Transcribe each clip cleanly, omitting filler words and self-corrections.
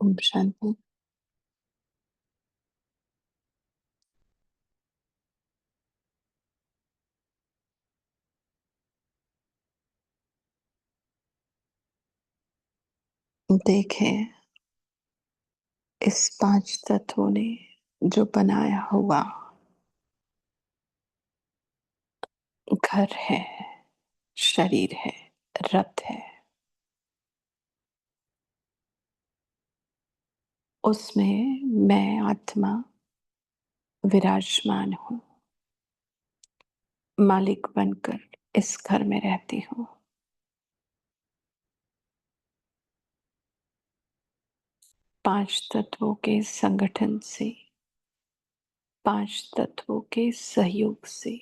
ओम शांति। देखें, इस 5 तत्वों ने जो बनाया हुआ घर है, शरीर है, रथ है, उसमें मैं आत्मा विराजमान हूँ, मालिक बनकर इस घर में रहती हूँ। 5 तत्वों के संगठन से, 5 तत्वों के सहयोग से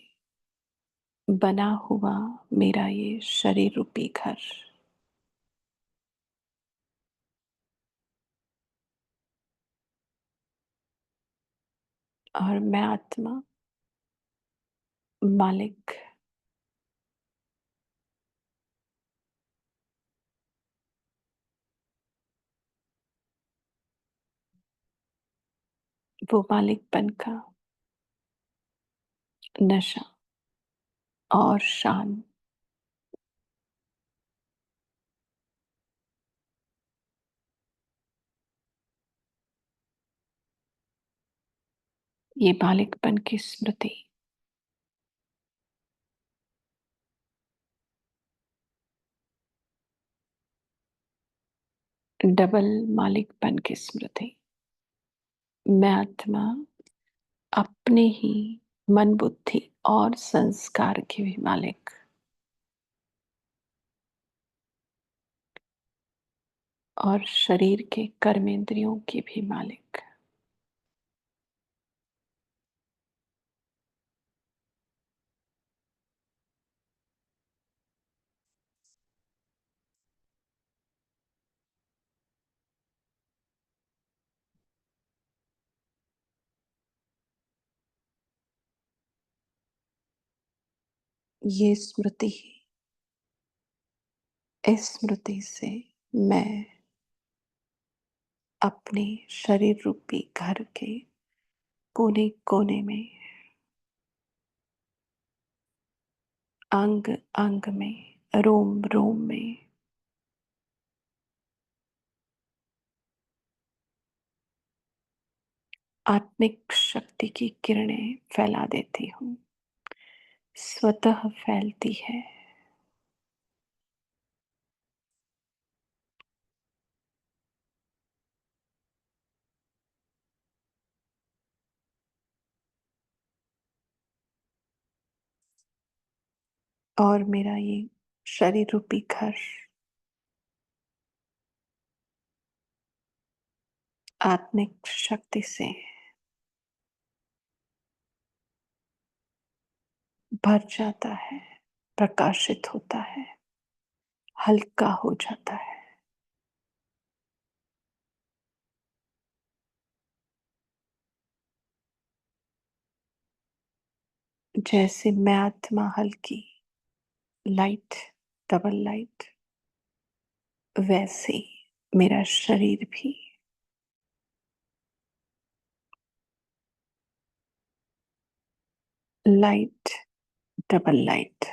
बना हुआ मेरा ये शरीर रूपी घर। और मैं आत्मा मालिक वो मालिकपन का नशा और शान ये मालिकपन की स्मृति डबल मालिकपन की स्मृति। मैं आत्मा अपने ही मन बुद्धि और संस्कार की भी मालिक और शरीर के कर्मेंद्रियों की भी मालिक। ये स्मृति ही, इस स्मृति से मैं अपने शरीर रूपी घर के कोने कोने में, अंग अंग में, रोम रोम में आत्मिक शक्ति की किरणें फैला देती हूँ। स्वतः फैलती है। और मेरा ये शरीर रूपी घर आत्मिक शक्ति से भर जाता है, प्रकाशित होता है, हल्का हो जाता है। जैसे मैं आत्मा हल्की, लाइट, डबल लाइट, वैसे मेरा शरीर भी लाइट, डबल लाइट।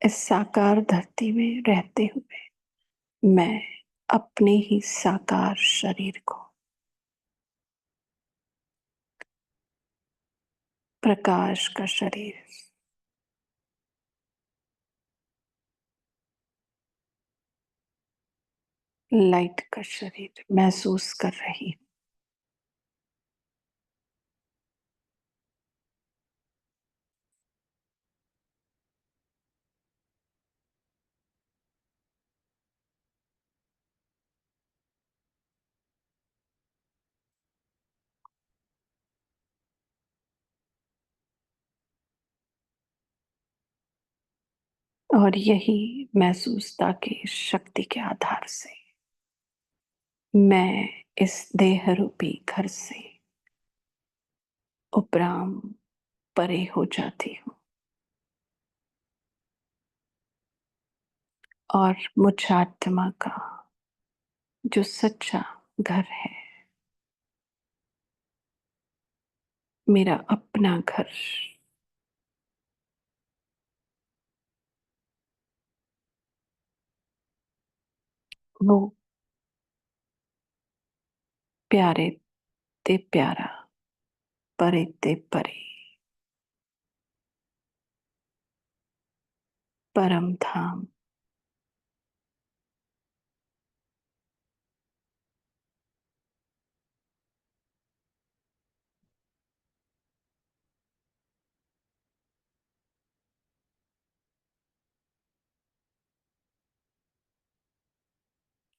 इस साकार धरती में रहते हुए मैं अपने ही साकार शरीर को प्रकाश का शरीर, लाइट का शरीर महसूस कर रही हूँ। और यही महसूसता की शक्ति के आधार से मैं इस देह रूपी घर से उपराम परे हो जाती हूँ और मुझ आत्मा का जो सच्चा घर है, मेरा अपना घर, वो प्यारे ते प्यारा, परे ते परे, परम धाम,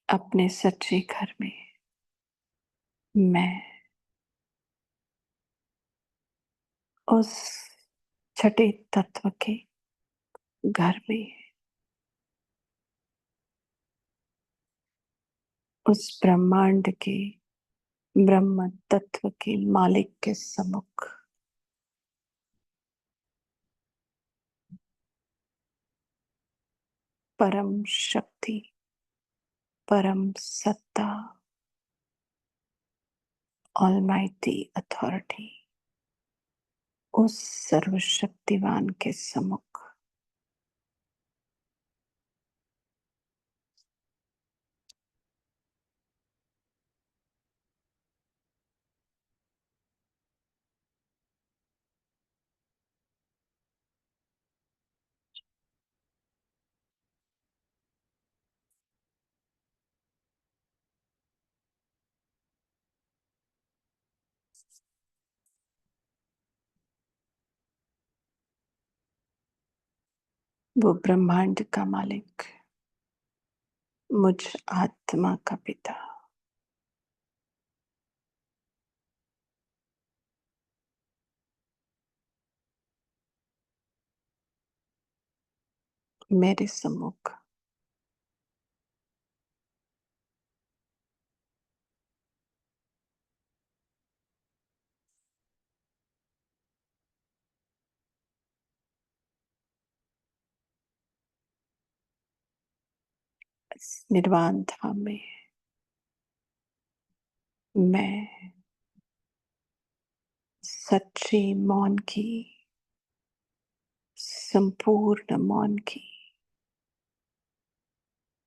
अपने सच्चे घर में मैं उस छठे तत्व के घर में, उस ब्रह्मांड के ब्रह्म तत्व के मालिक के सम्मुख परम शक्ति, परम सत्ता, ऑलमाइटी अथॉरिटी, उस सर्वशक्तिवान के सम्मुख वो ब्रह्मांड का मालिक, मुझ आत्मा का पिता, मेरे सम्मुख इस निर्वाण धाम में मैं सच्चे मौन की, संपूर्ण मौन की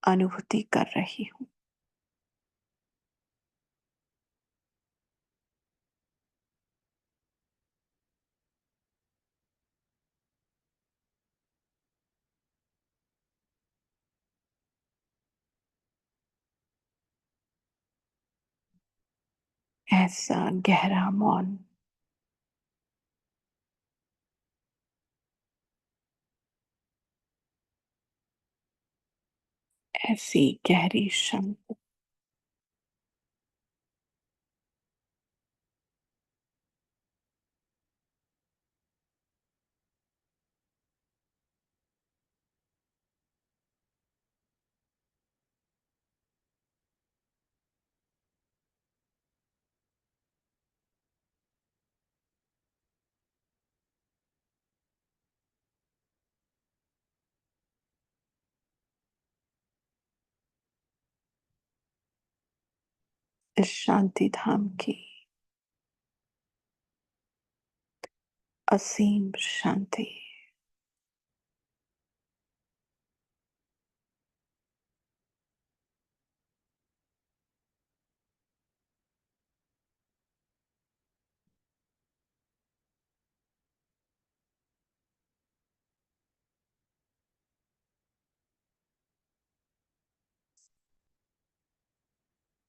अनुभूति कर रही हूँ। ऐसा गहरा मौन, ऐसी गहरी शांति, इस शांति धाम की असीम शांति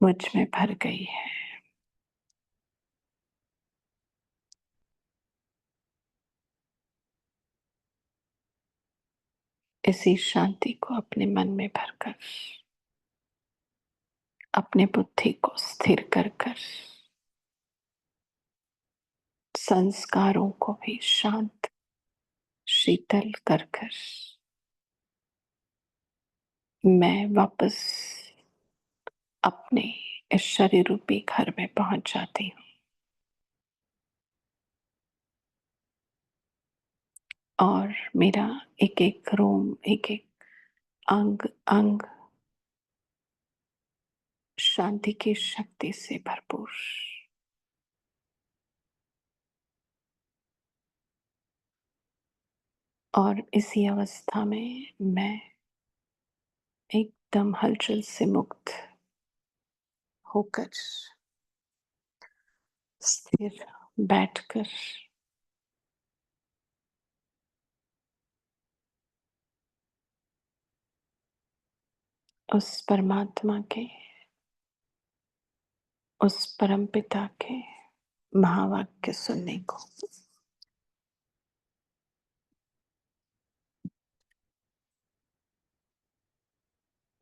मुझ में भर गई है। इसी शांति को अपने मन में भरकर, अपने बुद्धि को स्थिर कर कर, संस्कारों को भी शांत शीतल कर कर मैं वापस अपने इस शरीर रूपी घर में पहुंच जाती हूँ। और मेरा एक-एक रोम, एक-एक अंग अंग शांति की शक्ति से भरपूर। और इसी अवस्था में मैं एकदम हलचल से मुक्त होकर स्थिर बैठकर उस परमात्मा के, उस परमपिता के महावाक्य सुनने को।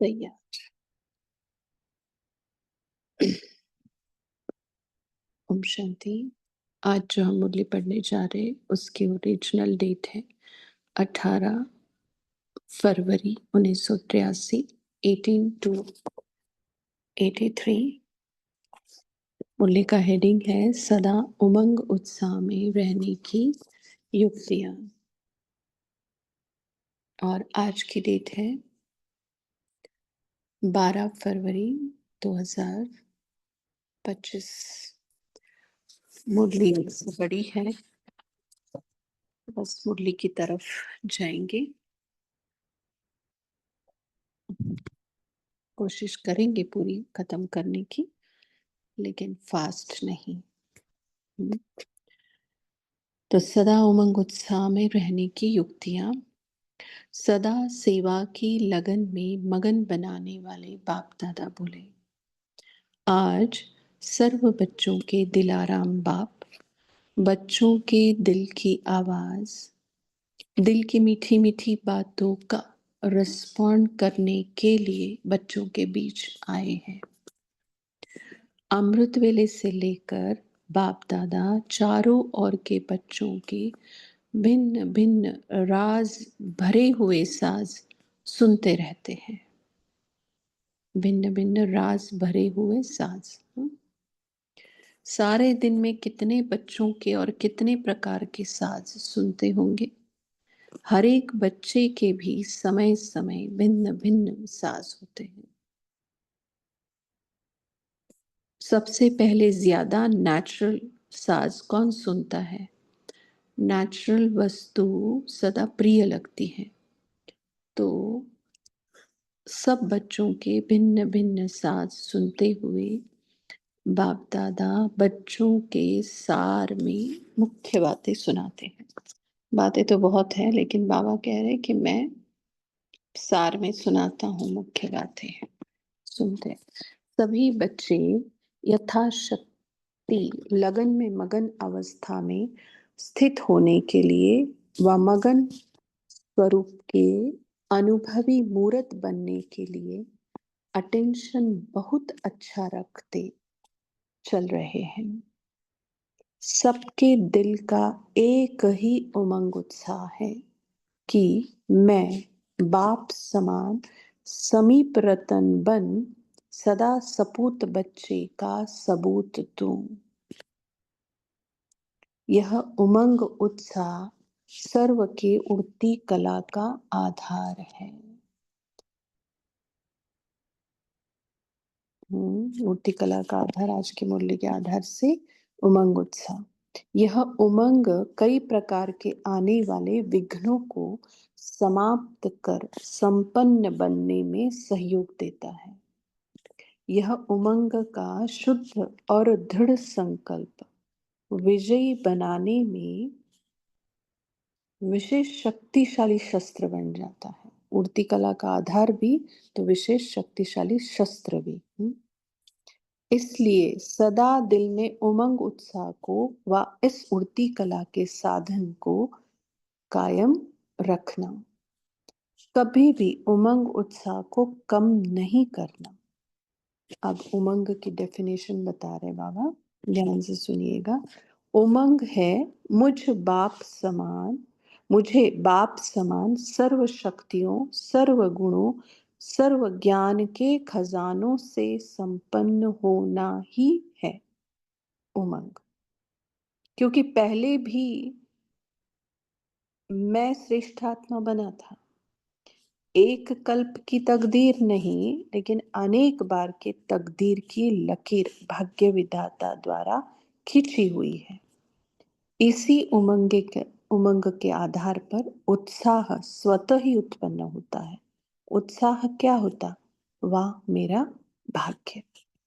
तैयार। ओम शांति। आज जो हम मुरली पढ़ने जा रहे हैं उसकी ओरिजिनल डेट है 18 फरवरी 1983, 18 टू 83। मुरली का हेडिंग है सदा उमंग उत्साह में रहने की युक्तियां। और आज की डेट है 12 फरवरी 2025। मुरली बड़ी है, बस मुरली की तरफ जाएंगे। कोशिश करेंगे पूरी खत्म करने की, लेकिन फास्ट नहीं। तो सदा उमंग उत्साह में रहने की युक्तियां। सदा सेवा की लगन में मगन बनाने वाले बाप दादा बोले, आज सर्व बच्चों के दिलाराम बाप बच्चों के दिल की आवाज, दिल की मीठी मीठी बातों का रिस्पॉन्ड करने के लिए बच्चों के बीच आए हैं। अमृत वेले से लेकर बाप दादा चारों ओर के बच्चों के भिन्न भिन्न राज भरे हुए साज सुनते रहते हैं। भिन्न भिन्न राज भरे हुए साज। सारे दिन में कितने बच्चों के और कितने प्रकार के साज सुनते होंगे। हर एक बच्चे के भी समय समय भिन्न भिन्न साज होते हैं। सबसे पहले ज्यादा नेचुरल साज कौन सुनता है? नेचुरल वस्तु सदा प्रिय लगती है। तो सब बच्चों के भिन्न भिन्न साज सुनते हुए बाप दादा बच्चों के सार में मुख्य बातें सुनाते हैं। बातें तो बहुत है, लेकिन बाबा कह रहे हैं कि मैं सार में सुनाता हूँ, मुख्य बातें सुनते हैं। सभी बच्चे यथाशक्ति लगन में मगन अवस्था में स्थित होने के लिए व मगन स्वरूप के अनुभवी मूर्त बनने के लिए अटेंशन बहुत अच्छा रखते चल रहे हैं। सबके दिल का एक ही उमंग उत्साह है कि मैं बाप समान समीप रतन बन सदा सपूत बच्चे का सबूत दूं। यह उमंग उत्साह सर्व के उड़ती कला का आधार है। मूर्ति कला का आधार आज के मूल्य के आधार से उमंग उत्साह। यह उमंग कई प्रकार के आने वाले विघ्नों को समाप्त कर संपन्न बनने में सहयोग देता है। यह उमंग का शुद्ध और दृढ़ संकल्प विजयी बनाने में विशेष शक्तिशाली शस्त्र बन जाता है। मूर्ति कला का आधार भी तो विशेष शक्तिशाली शस्त्र भी। इसलिए सदा दिल में उमंग उत्साह को व इस उड़ती कला के साधन को कायम रखना, कभी भी उमंग उत्साह को कम नहीं करना। अब उमंग की डेफिनेशन बता रहे बाबा, ध्यान से सुनिएगा। उमंग है मुझे बाप समान सर्व शक्तियों, सर्व गुणों, सर्व ज्ञान के खजानों से संपन्न होना ही है उमंग। क्योंकि पहले भी मैं श्रेष्ठात्मा बना था। एक कल्प की तकदीर नहीं, लेकिन अनेक बार के तकदीर की लकीर भाग्य विधाता द्वारा खींची हुई है। इसी उमंग के आधार पर उत्साह स्वतः ही उत्पन्न होता है। उत्साह क्या होता? वाह मेरा भाग्य।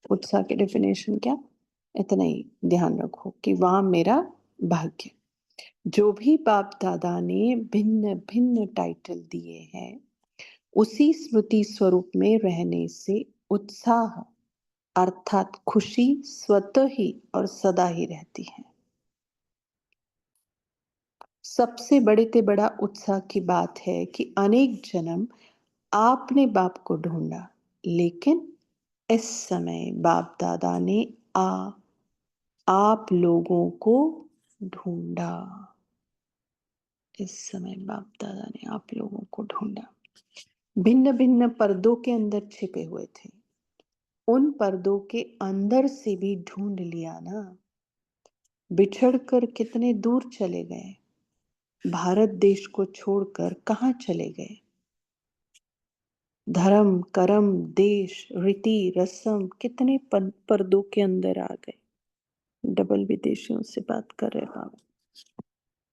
उत्साह की डेफिनेशन क्या? इतना ही ध्यान रखो कि वाह मेरा भाग्य। जो भी बाप दादा ने भिन्न भिन्न टाइटल दिए हैं, उसी स्मृति स्वरूप में रहने से उत्साह अर्थात खुशी स्वतः ही और सदा ही रहती है। सबसे बड़े ते बड़ा उत्साह की बात है कि अनेक जन्म आपने बाप को ढूंढा, लेकिन इस समय बाप दादा ने आप लोगों को ढूंढा। इस समय बाप दादा ने आप लोगों को ढूंढा। भिन्न भिन्न पर्दों के अंदर छिपे हुए थे, उन पर्दों के अंदर से भी ढूंढ लिया ना। बिछड़ कर कितने दूर चले गए, भारत देश को छोड़कर कहाँ चले गए। धर्म कर्म देश रीति रस्म कितने पर्दों के अंदर आ गए। डबल विदेशियों से बात कर रहे बाबा।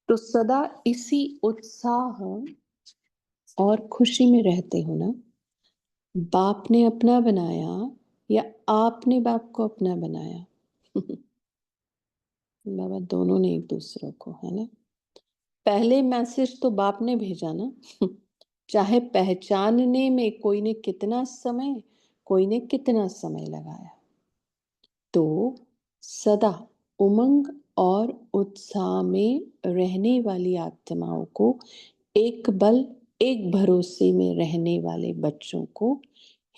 तो सदा इसी उत्साह और खुशी में रहते हो ना। बाप ने अपना बनाया या आपने बाप को अपना बनाया? बाबा दोनों ने एक दूसरे को, है ना। पहले मैसेज तो बाप ने भेजा ना। चाहे पहचानने में कोई ने कितना समय लगाया। तो सदा उमंग और उत्साह में रहने वाली आत्माओं को, एक बल एक भरोसे में रहने वाले बच्चों को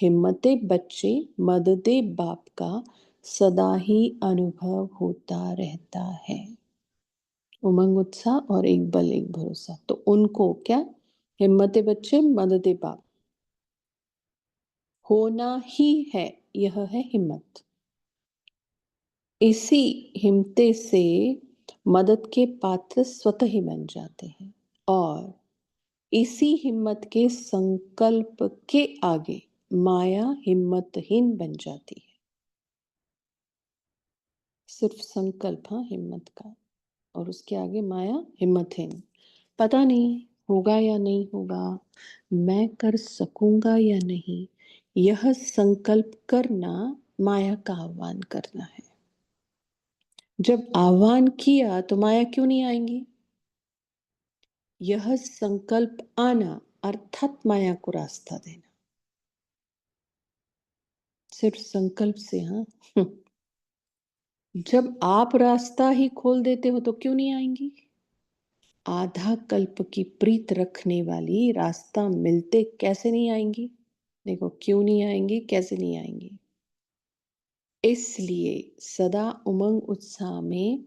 हिम्मते बच्चे मददे बाप का सदा ही अनुभव होता रहता है। उमंग उत्साह और एक बल एक भरोसा, तो उनको क्या? हिम्मते बच्चे मददे बाप होना ही है। यह है हिम्मत। इसी हिम्मते से मदद के पात्र स्वतः ही बन जाते हैं, और इसी हिम्मत के संकल्प के आगे माया हिम्मतहीन बन जाती है। सिर्फ संकल्प, हाँ, हिम्मत का, और उसके आगे माया हिम्मतहीन। पता नहीं होगा या नहीं होगा, मैं कर सकूंगा या नहीं, यह संकल्प करना माया का आह्वान करना है। जब आह्वान किया तो माया क्यों नहीं आएंगी? यह संकल्प आना अर्थात माया को रास्ता देना। सिर्फ संकल्प से, हाँ। जब आप रास्ता ही खोल देते हो तो क्यों नहीं आएंगी? आधा कल्प की प्रीत रखने वाली रास्ता मिलते कैसे नहीं आएंगी? देखो क्यों नहीं आएंगी, कैसे नहीं आएंगी। इसलिए सदा उमंग उत्साह में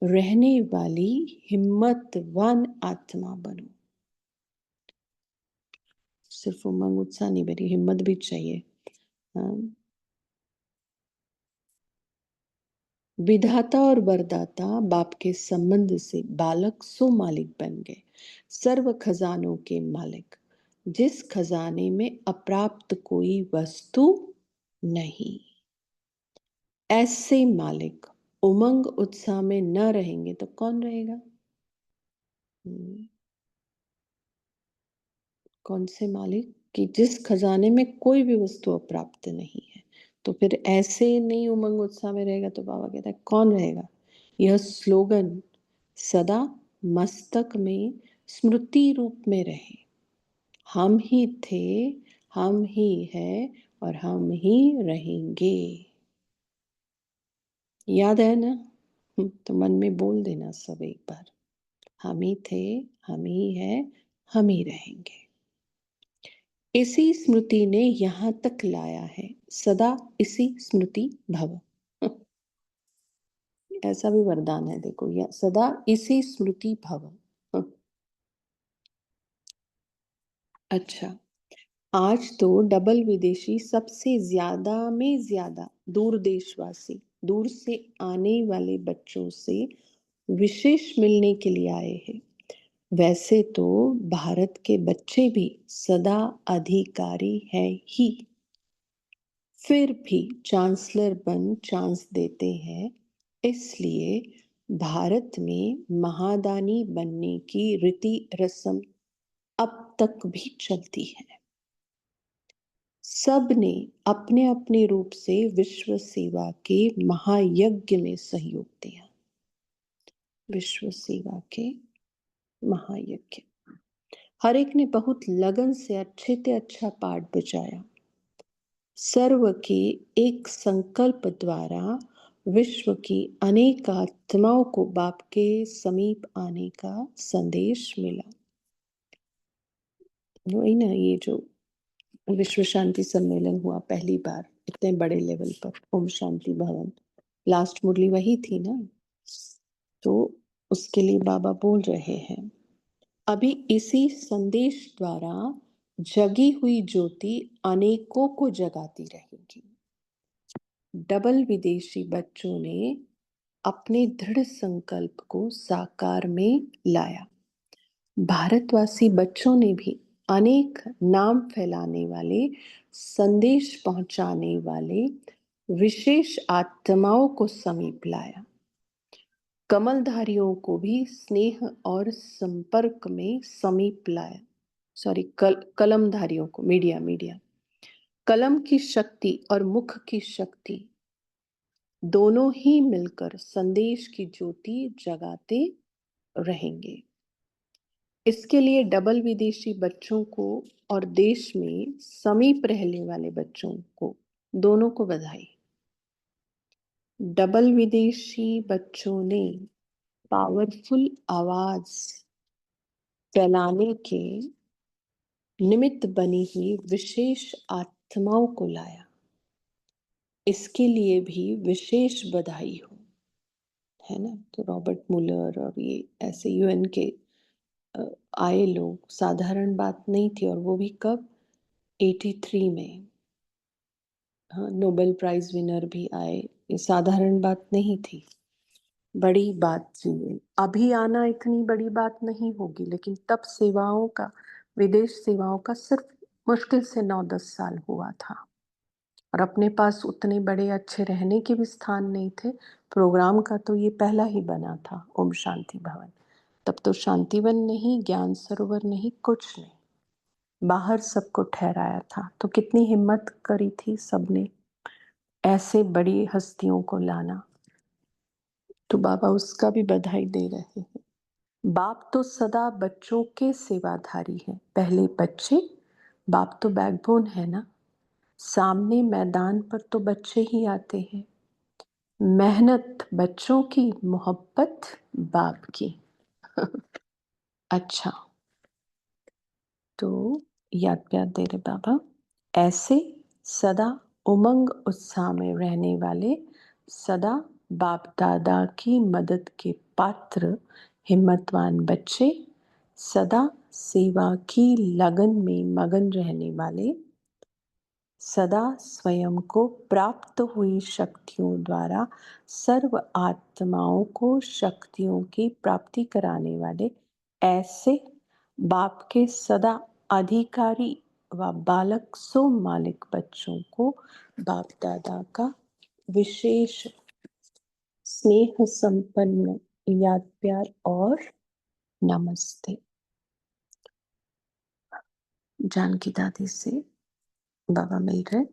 रहने वाली हिम्मतवान आत्मा बनो। सिर्फ उमंग उत्साह नहीं बनी, हिम्मत भी चाहिए। हाँ। विधाता और वरदाता बाप के संबंध से बालक सो मालिक बन गए, सर्व खजानों के मालिक, जिस खजाने में अप्राप्त कोई वस्तु नहीं। ऐसे मालिक उमंग उत्साह में न रहेंगे तो कौन रहेगा? कौन से मालिक? कि जिस खजाने में कोई भी वस्तु अप्राप्त नहीं है। तो फिर ऐसे नहीं उमंग उत्साह में रहेगा तो बाबा कहता है कौन रहेगा? यह स्लोगन सदा मस्तक में स्मृति रूप में रहे। हम ही थे, हम ही है और हम ही रहेंगे। याद है ना? तो मन में बोल देना सब एक बार। हम ही थे, हम ही है, हम ही रहेंगे। इसी स्मृति ने यहां तक लाया है, सदा इसी स्मृति भव। ऐसा भी वरदान है, देखो, या सदा इसी स्मृति भव। अच्छा, आज तो डबल विदेशी सबसे ज्यादा में ज्यादा दूर देशवासी, दूर से आने वाले बच्चों से विशेष मिलने के लिए आए हैं। वैसे तो भारत के बच्चे भी सदा अधिकारी हैं ही, फिर भी चांसलर बन चांस देते हैं, इसलिए भारत में महादानी बनने की रीति रस्म अब तक भी चलती है। सब ने अपने अपने रूप से विश्व सेवा के महायज्ञ में सहयोग दिया। विश्व सेवा के महायज्ञ, हर एक ने बहुत लगन से अच्छे से अच्छा पाठ बजाया। सर्व के एक संकल्प द्वारा विश्व की अनेक आत्माओं को बाप के समीप आने का संदेश मिला। वही ना, ये जो विश्व शांति सम्मेलन हुआ पहली बार इतने बड़े लेवल पर, ओम शांति भवन, लास्ट मुरली वही थी ना। तो उसके लिए बाबा बोल रहे हैं, अभी इसी संदेश द्वारा जगी हुई ज्योति अनेकों को जगाती रहेगी। डबल विदेशी बच्चों ने अपने दृढ़ संकल्प को साकार में लाया। भारतवासी बच्चों ने भी अनेक नाम फैलाने वाले, संदेश पहुंचाने वाले विशेष आत्माओं को समीप लाया। कमलधारियों को भी स्नेह और संपर्क में समीप लाया। सॉरी, कलमधारियों को, मीडिया कलम की शक्ति और मुख की शक्ति दोनों ही मिलकर संदेश की ज्योति जगाते रहेंगे। इसके लिए डबल विदेशी बच्चों को और देश में समीप रहने वाले बच्चों को, दोनों को बधाई। डबल विदेशी बच्चों ने पावरफुल आवाज फैलाने के निमित्त बनी हुई विशेष आत्माओं को लाया। इसके लिए भी विशेष बधाई हो, है ना। तो रॉबर्ट मुलर और ये ऐसे यूएन के आए लोग, साधारण बात नहीं थी। और वो भी कब? 83 में। हाँ, नोबेल प्राइज विनर भी आए, ये साधारण बात नहीं थी, बड़ी बात थी। अभी आना इतनी बड़ी बात नहीं होगी, लेकिन तब सेवाओं का, विदेश सेवाओं का सिर्फ मुश्किल से 9-10 साल हुआ था, और अपने पास उतने बड़े अच्छे रहने के भी स्थान नहीं थे। प्रोग्राम का तो ये पहला ही बना था, ओम शांति भवन। तब तो शांतिवन नहीं, ज्ञान सरोवर नहीं, कुछ नहीं, बाहर सबको ठहराया था। तो कितनी हिम्मत करी थी सबने ऐसे बड़ी हस्तियों को लाना। तो बाबा उसका भी बधाई दे रहे हैं। बाप तो सदा बच्चों के सेवाधारी है। पहले बच्चे, बाप तो बैकबोन है ना। सामने मैदान पर तो बच्चे ही आते हैं। मेहनत बच्चों की, मोहब्बत बाप की। अच्छा, तो याद प्यार दे रहे बाबा, ऐसे सदा उमंग उत्साह में रहने वाले, सदा बाप दादा की मदद के पात्र हिम्मतवान बच्चे, सदा सेवा की लगन में मगन रहने वाले, सदा स्वयं को प्राप्त हुई शक्तियों द्वारा सर्व आत्माओं को शक्तियों की प्राप्ति कराने वाले, ऐसे बाप के सदा अधिकारी व बालक सो मालिक बच्चों को बाप दादा का विशेष स्नेह संपन्न याद प्यार और नमस्ते। जानकी दादी से बाबा मिल रहे।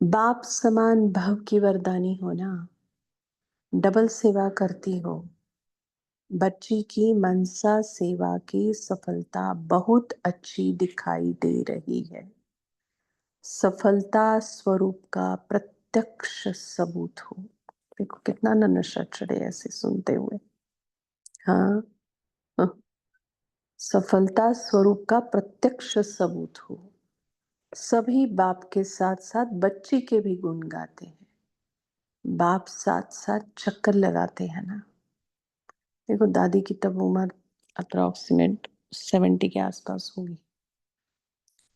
बाप समान भव की वरदानी हो ना, डबल सेवा करती हो। बच्ची की मनसा सेवा की सफलता बहुत अच्छी दिखाई दे रही है। सफलता स्वरूप का प्रत्यक्ष सबूत हो। देखो कितना ना नशा चढ़े ऐसे सुनते हुए। हाँ, हाँ। सफलता स्वरूप का प्रत्यक्ष सबूत हो। सभी बाप के साथ साथ बच्ची के भी गुण गाते हैं। बाप साथ साथ चक्कर लगाते हैं ना। देखो दादी की तब उम्र अप्रोक्सीमेट 70 के आसपास होगी,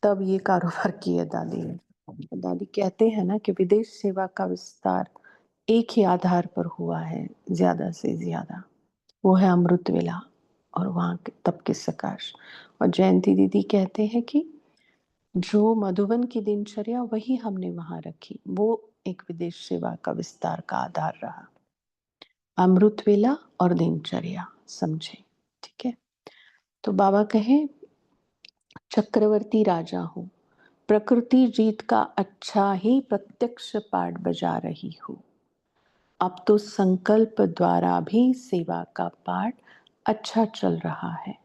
तब ये कारोबार किया दादी ने। दादी कहते हैं ना कि विदेश सेवा का विस्तार एक ही आधार पर हुआ है, ज्यादा से ज्यादा, वो है अमृत वेला। और वहाँ तब किस आकाश। और जयंती दीदी कहते हैं कि जो मधुबन की दिनचर्या वही हमने वहां रखी, वो एक विदेश सेवा का विस्तार का आधार रहा। अमृत वेला और दिनचर्या समझे, ठीक है। तो बाबा कहे चक्रवर्ती राजा हूं, प्रकृति जीत का अच्छा ही प्रत्यक्ष पाठ बजा रही हूं। अब तो संकल्प द्वारा भी सेवा का पाठ अच्छा चल रहा है।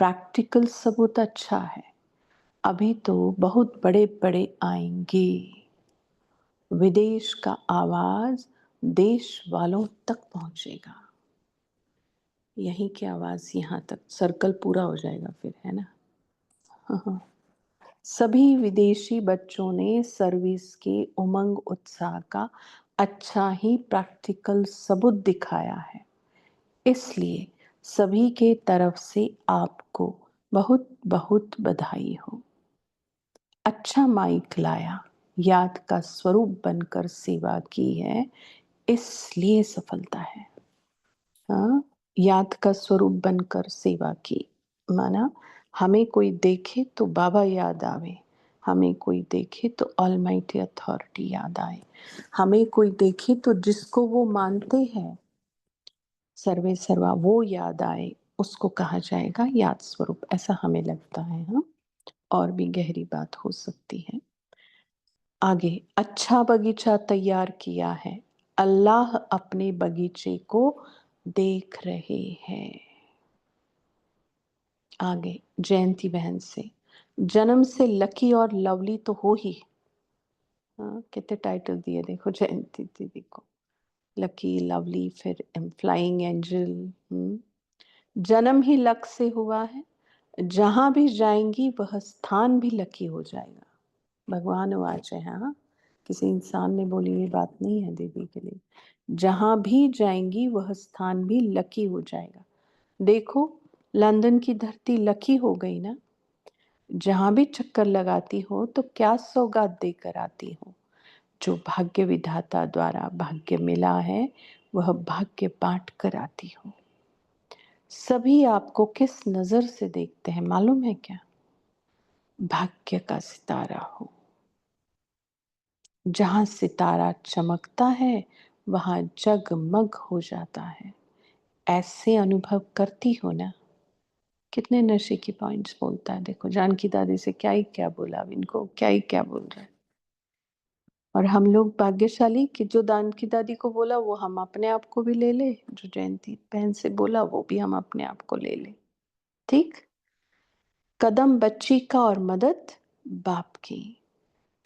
प्रैक्टिकल सबूत अच्छा है। अभी तो बहुत बड़े बड़े आएंगे। विदेश का आवाज देश वालों तक पहुंचेगा। यहीं की आवाज यहाँ तक, सर्कल पूरा हो जाएगा फिर, है ना। हाँ। सभी विदेशी बच्चों ने सर्विस के उमंग उत्साह का अच्छा ही प्रैक्टिकल सबूत दिखाया है। इसलिए सभी के तरफ से आपको बहुत बहुत बधाई हो। अच्छा माइक लाया, याद का स्वरूप बनकर सेवा की है, इसलिए सफलता है। हाँ, याद का स्वरूप बनकर सेवा की, माना हमें कोई देखे तो बाबा याद आवे, हमें कोई देखे तो ऑलमाइटी अथॉरिटी याद आए, हमें कोई देखे तो जिसको वो मानते हैं सर्वे सर्वा वो याद आए, उसको कहा जाएगा याद स्वरूप, ऐसा हमें लगता है। हाँ, और भी गहरी बात हो सकती है। आगे, अच्छा बगीचा तैयार किया है, अल्लाह अपने बगीचे को देख रहे हैं। आगे, जयंती बहन से, जन्म से लकी और लवली तो हो ही। हाँ, कितने टाइटल दिए देखो जयंती दीदी को, लकी लवली, फिर फ्लाइंग एंजल। जन्म ही लक से हुआ है, जहां भी जाएंगी वह स्थान भी लकी हो जाएगा। भगवान वाच है, हाँ, किसी इंसान ने बोली ये बात नहीं है दीदी के लिए। जहां भी जाएंगी वह स्थान भी लकी हो जाएगा। देखो, लंदन की धरती लकी हो गई ना। जहां भी चक्कर लगाती हो तो क्या सौगात देकर आती हो। जो भाग्य विधाता द्वारा भाग्य मिला है वह भाग्य बांट कर आती हो। सभी आपको किस नजर से देखते हैं मालूम है क्या? भाग्य का सितारा हो। जहां सितारा चमकता है वहां जगमग हो जाता है। ऐसे अनुभव करती हो ना। कितने नशे की पॉइंट्स बोलता है देखो, जानकी दादी से क्या ही क्या बोला, अब इनको क्या ही क्या बोल रहा है। और हम लोग भाग्यशाली कि जो जानकी दादी को बोला वो हम अपने आप को भी ले ले, जो जयंती बहन से बोला वो भी हम अपने आप को ले ले। ठीक। कदम बच्ची का और मदद बाप की।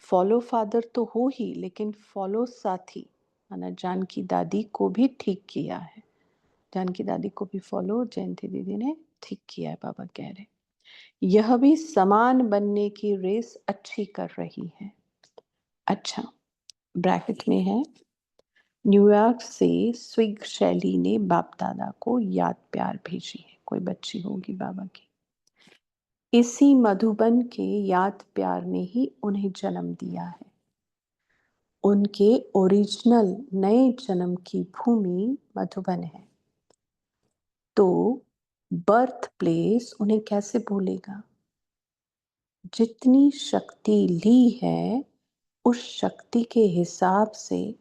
फॉलो फादर तो हो ही, लेकिन फॉलो साथी, माना जानकी दादी को भी ठीक किया है। जानकी दादी को भी फॉलो जयंती दीदी ने ठीक किया है, बाबा कह रहे। यह भी समान बनने की रेस अच्छी कर रही है। अच्छा, ब्रैकेट में है, न्यूयॉर्क से स्विग शैली ने बाप दादा को याद प्यार भेजी है। कोई बच्ची होगी बाबा की। इसी मधुबन के याद प्यार ने ही उन्हें जन्म दिया है। उनके ओरिजिनल नए जन्म की भूमि मधुबन है। तो बर्थ प्लेस उन्हें कैसे भूलेगा। जितनी शक्ति ली है उस शक्ति के हिसाब से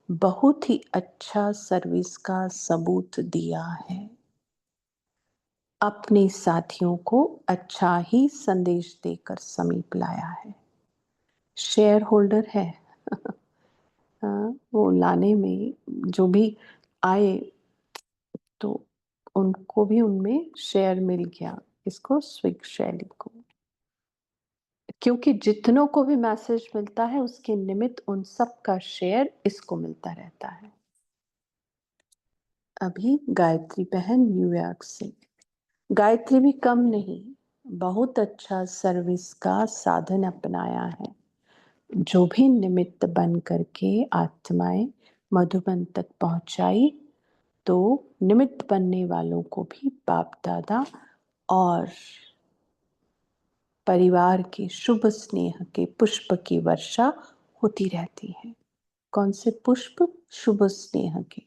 बहुत ही अच्छा सर्विस का सबूत दिया है। अपने साथियों को अच्छा ही संदेश देकर समीप लाया है। शेयर होल्डर है। हाँ, वो लाने में जो भी आए तो उनको भी उनमें शेयर मिल गया, इसको स्विग शैली को। क्योंकि जितनों को भी मैसेज मिलता है उसके निमित्त उन सब का शेयर इसको मिलता रहता है। अभी गायत्री बहन न्यूयॉर्क से। गायत्री भी कम नहीं, बहुत अच्छा सर्विस का साधन अपनाया है। जो भी निमित्त बन करके आत्माएं मधुबन तक पहुंचाई, तो निमित्त बनने वालों को भी बाप दादा और परिवार के शुभ स्नेह के पुष्प की वर्षा होती रहती है। कौन से पुष्प? शुभ स्नेह के।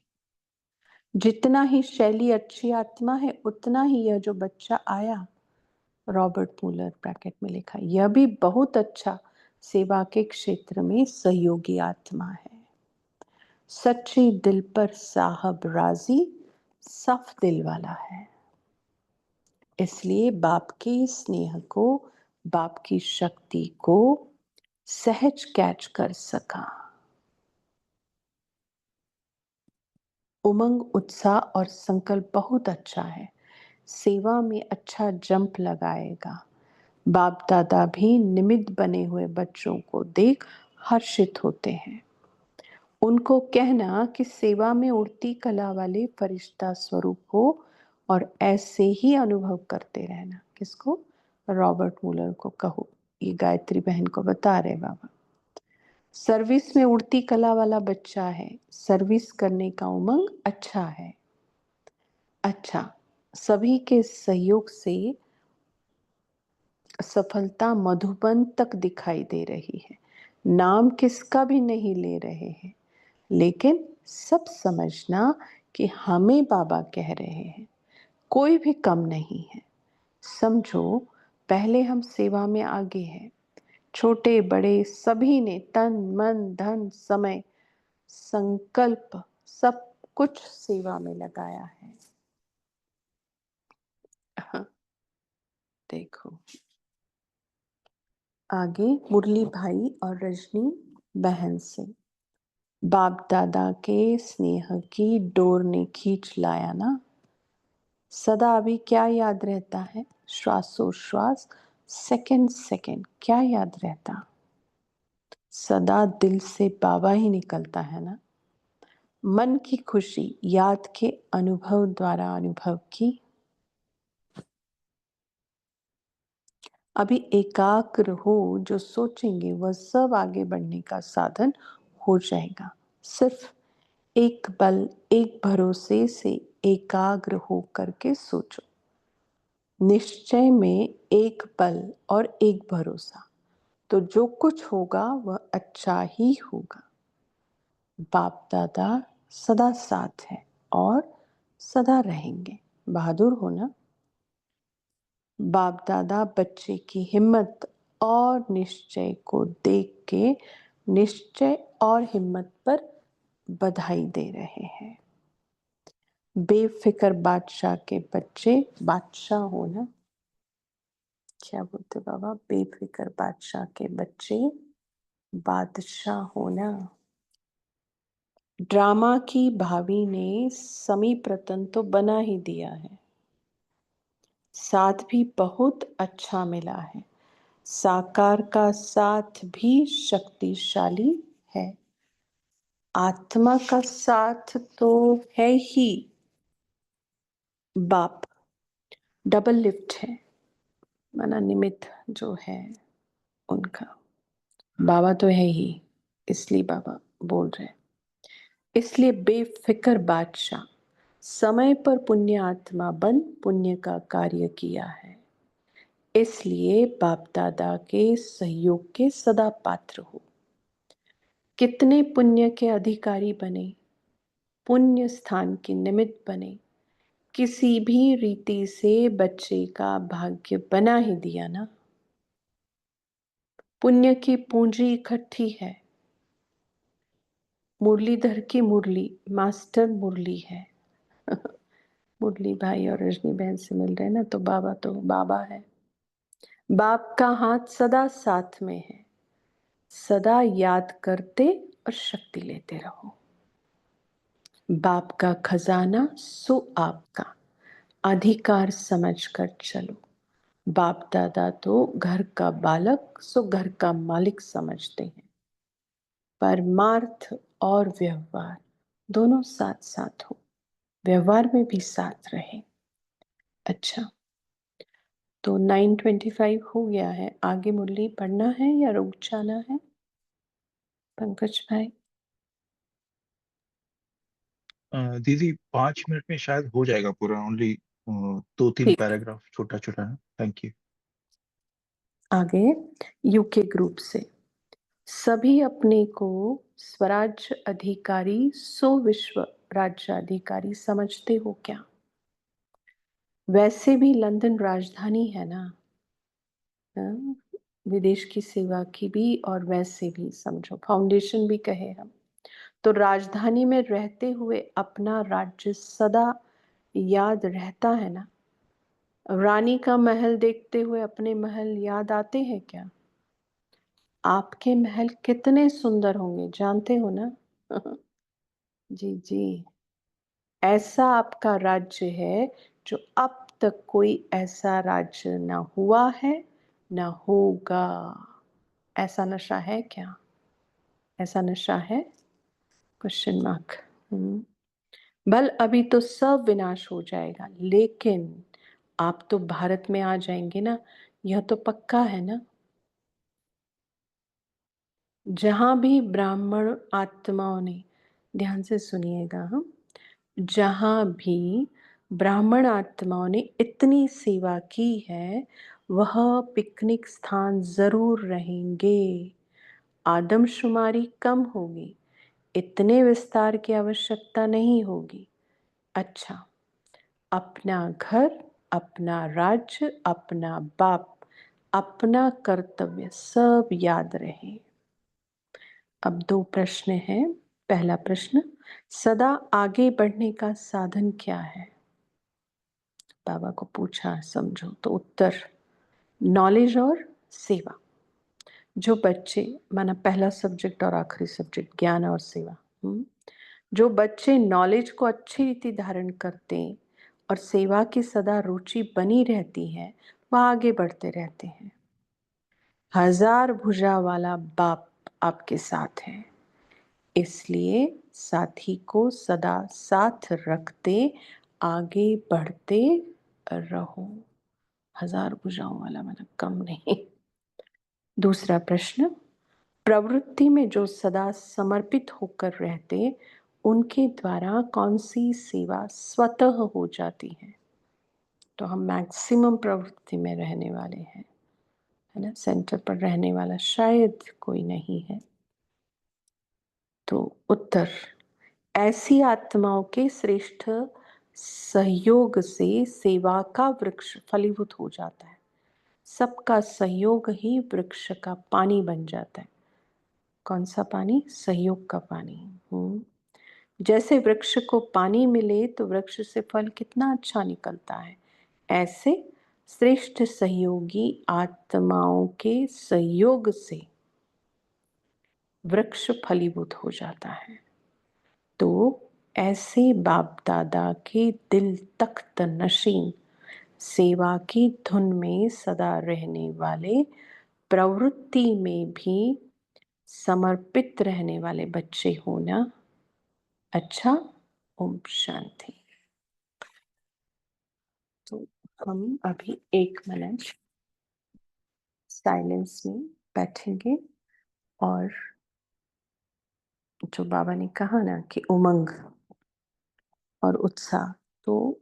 जितना ही शैली अच्छी आत्मा है, उतना ही यह जो बच्चा आया, रॉबर्ट मुलर ब्रैकेट में लिखा, यह भी बहुत अच्छा सेवा के क्षेत्र में सहयोगी आत्मा है। सच्ची दिल पर साहब राजी, साफ दिल वाला है। इसलिए बाप के स्नेह को, बाप की शक्ति को सहज कैच कर सका। उमंग, उत्साह और संकल्प बहुत अच्छा है। सेवा में अच्छा जंप लगाएगा। बाप दादा भी निमित्त बने हुए बच्चों को देख हर्षित होते हैं। उनको कहना कि सेवा में उड़ती कला वाले फरिश्ता स्वरूप हो और ऐसे ही अनुभव करते रहना। किसको? रॉबर्ट मुलर को कहो। ये गायत्री बहन को बता रहे बाबा। सर्विस में उड़ती कला वाला बच्चा है, सर्विस करने का उमंग अच्छा है। अच्छा, सभी के सहयोग से सफलता मधुबन तक दिखाई दे रही है। नाम किसका भी नहीं ले रहे हैं, लेकिन सब समझना कि हमें बाबा कह रहे हैं। कोई भी कम नहीं है। समझो, पहले हम सेवा में आगे हैं। छोटे बड़े सभी ने तन मन धन समय संकल्प सब कुछ सेवा में लगाया है। देखो आगे मुरली भाई और रजनी बहन से। बाप दादा के स्नेह की डोर ने खींच लाया ना। सदा अभी क्या याद रहता है? श्वासोश्वास, सेकंड सेकंड क्या याद रहता? सदा दिल से बाबा ही निकलता है ना। मन की खुशी याद के अनुभव द्वारा अनुभव की। अभी एकाग्र हो, जो सोचेंगे वह सब आगे बढ़ने का साधन हो जाएगा। सिर्फ एक बल, एक भरोसे से एकाग्र हो करके सोचो। निश्चय में एक बल और एक भरोसा, तो जो कुछ होगा वह अच्छा ही होगा। बाप दादा सदा साथ है और सदा रहेंगे। बहादुर हो ना। बाप दादा बच्चे की हिम्मत और निश्चय को देख के निश्चय और हिम्मत पर बधाई दे रहे हैं। बेफिक्र बादशाह के बच्चे बादशाह हो ना। क्या बोलते बाबा? बेफिक्र बादशाह के बच्चे बादशाह हो ना। ड्रामा की भाभी ने समीप रतन तो बना ही दिया है, साथ भी बहुत अच्छा मिला है। साकार का साथ भी शक्तिशाली है। आत्मा का साथ तो है ही। बाप डबल लिफ्ट है, माना निमित्त जो है उनका। बाबा तो है ही, इसलिए बाबा बोल रहे हैं। इसलिए बेफिक्र बादशाह समय पर पुण्य आत्मा बन पुण्य का कार्य किया है। इसलिए बाप दादा के सहयोग के सदा पात्र हो। कितने पुण्य के अधिकारी बने, पुण्य स्थान के निमित्त बने, किसी भी रीति से बच्चे का भाग्य बना ही दिया ना। पुण्य की पूंजी इकट्ठी है। मुरलीधर की मुरली मास्टर मुरली है। मुरली भाई और रजनी बहन से मिल रहे ना, तो बाबा है। बाप का हाथ सदा साथ में है। सदा याद करते और शक्ति लेते रहो। बाप का खजाना सो आपका, अधिकार समझकर चलो। बाप दादा तो घर का बालक सो घर का मालिक समझते हैं। परमार्थ और व्यवहार दोनों साथ साथ हो, व्यवहार में भी साथ रहे। अच्छा, तो 9:25 हो गया है। आगे मुरली पढ़ना है या रुक जाना है पंकज भाई? दीदी 5 मिनट में शायद हो जाएगा पूरा। ओनली 2-3 ठीक, पैराग्राफ छोटा छोटा है। Thank you. आगे यूके ग्रुप से। सभी अपने को स्वराज्य अधिकारी सो विश्व राज्याधिकारी समझते हो क्या? वैसे भी लंदन राजधानी है ना, हाँ? विदेश की सेवा की भी और वैसे भी समझो फाउंडेशन भी कहे हम, तो राजधानी में रहते हुए अपना राज्य सदा याद रहता है ना? रानी का महल देखते हुए अपने महल याद आते हैं क्या? आपके महल कितने सुंदर होंगे जानते हो ना? जी, जी। ऐसा आपका राज्य है जो अब तक कोई ऐसा राज्य ना हुआ है, ना होगा। ऐसा नशा है क्या? ऐसा नशा है? Question mark. हुँ। बल अभी तो सब विनाश हो जाएगा, लेकिन आप तो भारत में आ जाएँगे ना, यह तो पक्का है ना? जहाँ भी ब्राह्मण आत्माओं ने, ध्यान से सुनिएगा हाँ, जहाँ भी ब्राह्मण आत्माओं ने इतनी सेवा की है, वह पिकनिक स्थान ज़रूर रहेंगे। आदमशुमारी कम होगी, इतने विस्तार की आवश्यकता नहीं होगी। अच्छा, अपना घर, अपना राज्य, अपना बाप, अपना कर्तव्य सब याद रहे। अब 2 प्रश्न हैं। पहला प्रश्न, सदा आगे बढ़ने का साधन क्या है? बाबा को पूछा समझो तो उत्तर, नॉलेज और सेवा। जो बच्चे, माना पहला सब्जेक्ट और आखिरी सब्जेक्ट ज्ञान और सेवा। जो बच्चे नॉलेज को अच्छी रीति धारण करते हैं और सेवा की सदा रुचि बनी रहती है, वह आगे बढ़ते रहते हैं। हजार भुजा वाला बाप आपके साथ है, इसलिए साथी को सदा साथ रखते आगे बढ़ते रहो। हजार भुजाओं वाला मतलब कम नहीं। दूसरा प्रश्न, प्रवृत्ति में जो सदा समर्पित होकर रहते, उनके द्वारा कौन सी सेवा स्वतः हो जाती है? तो हम मैक्सिमम प्रवृत्ति में रहने वाले हैं, है ना? सेंटर पर रहने वाला शायद कोई नहीं है। तो उत्तर, ऐसी आत्माओं के श्रेष्ठ सहयोग से सेवा का वृक्ष फलीभूत हो जाता है। सबका सहयोग ही वृक्ष का पानी बन जाता है। कौन सा पानी? सहयोग का पानी। जैसे वृक्ष को पानी मिले तो वृक्ष से फल कितना अच्छा निकलता है, ऐसे श्रेष्ठ सहयोगी आत्माओं के सहयोग से वृक्ष फलीभूत हो जाता है। तो ऐसे बाप दादा के दिल तख्त नशीन सेवा की धुन में सदा रहने वाले, प्रवृत्ति में भी समर्पित रहने वाले बच्चे होना अच्छा। ओम शांति। तो हम अभी 1 मिनट साइलेंस में बैठेंगे और जो बाबा ने कहा ना कि उमंग और उत्साह, तो